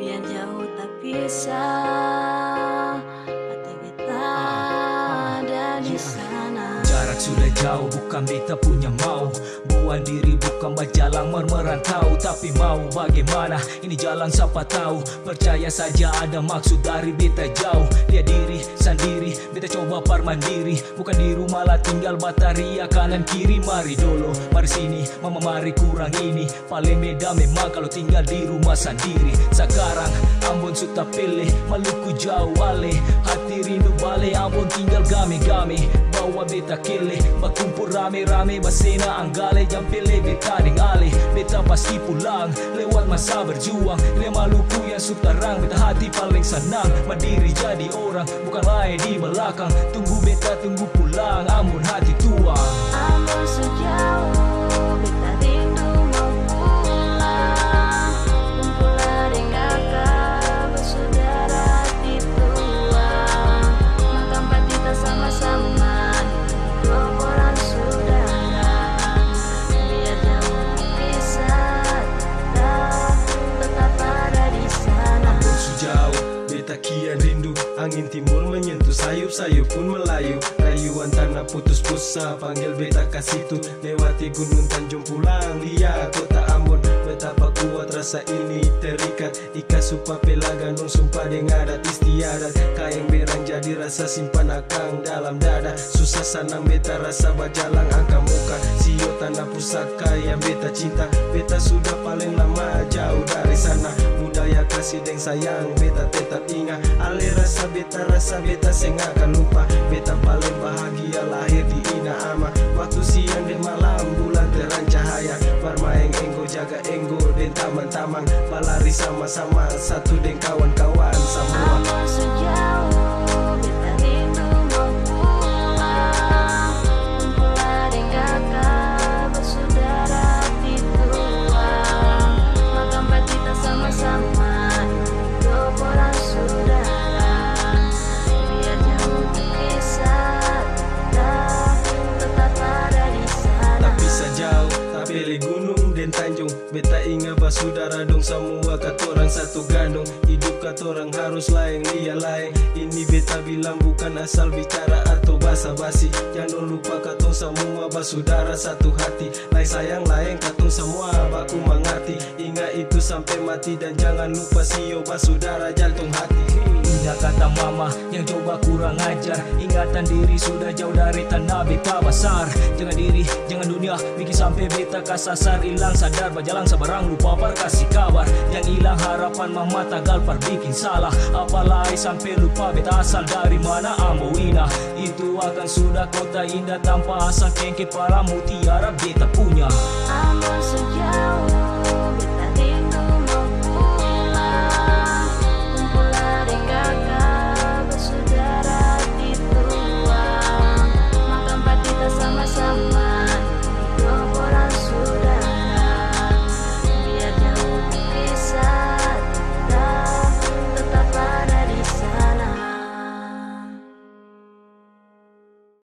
Biar jauh tak bisa, hati kita ada di sana. Jarak sudah jauh, bukan beta punya mau. Buang diri bukan berjalan merantau, tapi mau bagaimana ini jalan siapa tahu. Percaya saja ada maksud dari beta jauh. Lihat diri sendiri, beta coba mandiri. Bukan di rumah lah tinggal bataria kanan kiri. Mari dulu, mari sini, mama mari kurang ini. Paling beda memang kalau tinggal di rumah sendiri. Sekarang Ambon sudah pilih, Maluku jauh ale. Hati rindu balik Ambon tinggal game-game. Bawa beta kele, berkumpul rame-rame, basena anggale. Jam pilih beta deng ale, beta pasti pulang. Lewat masa berjuang, le Maluku yang sutarang. Beta hati paling senang, mandiri jadi orang, bukan lain di belakang. Tunggu beta, tunggu pulang, Ambon hati tua. Ambon sejauh, beta rindu mau pulang. Kumpul deng kakak, bersaudara hati tua. Makan patita sama-sama, dua orang saudara. Biar jauh bisa, tetap ada di sana. Ambon sejauh, beta kian rindu. Angin timur menyentuh sayup-sayup pun melayu. Rayuan tanah putus pusa, panggil beta kasih tu. Lewati gunung Tanjung pulang, lihat kota Ambon. Betapa kuat rasa ini terikat. Ikat sumpah pela gandung, sumpah dengan adat istiadat. Kain berang jadi rasa simpan akang dalam dada. Susah sanang beta rasa berjalan angka muka. Sio tanah pusaka yang beta cinta. Beta sudah paling lama jauh dari sana. Budaya kasih deng sayang beta tetap ingat. Ale rasa beta seng akan lupa. Beta paling bahagia lahir di Ina Ama. Waktu siang dan malam bulan terang cahaya. Bermain enggo jaga enggo dan taman-taman. Balari sama-sama satu deng kawan-kawan semua. Ambon sejauh, beta rindu mau pulang. Kumpul deng kakak, bersaudara hati tua. Makan patita sama-sama, dua orang saudara. Biar jauh tak bisa, tetap ada di sana. Tak bisa jauh, tak pilih gunung dan Tanjung. Beta ingat basudara dong semua katorang satu gandong. Hidup katorang harus lain lia lain. Ini beta bilang bukan asal bicara atau basa-basi. Jangan lupa katong semua basudara satu hati. Lain sayang lain katong semua baku mengerti. Ingat itu sampai mati dan jangan lupa sio basudara jantung hati. Ingat kata mama yang coba kurang ajar. Ingatan diri sudah jauh dari tanah beta besar. Jangan diri, jangan dunia, bikin sampai beta kasasar. Hilang sadar, berjalan sebarang lupa kasih kabar. Yang hilang harapan mama tagal bikin salah. Apalagi sampai lupa beta asal dari mana. Amboina itu akan sudah kota indah tanpa asal kengke para mutiara beta punya.